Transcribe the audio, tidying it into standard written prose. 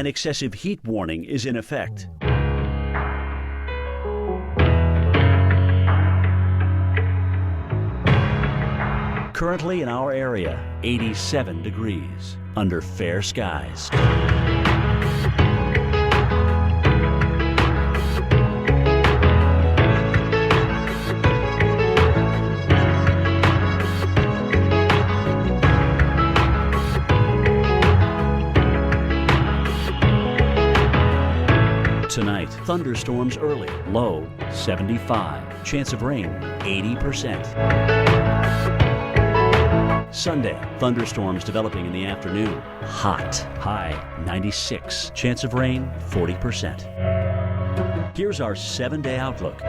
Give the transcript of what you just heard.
An excessive heat warning is in effect. Currently in our area, 87 degrees under fair skies. Tonight, thunderstorms early, low 75, chance of rain 80%. Sunday, thunderstorms developing in the afternoon, hot, high 96, chance of rain 40%. Here's our 7-day outlook.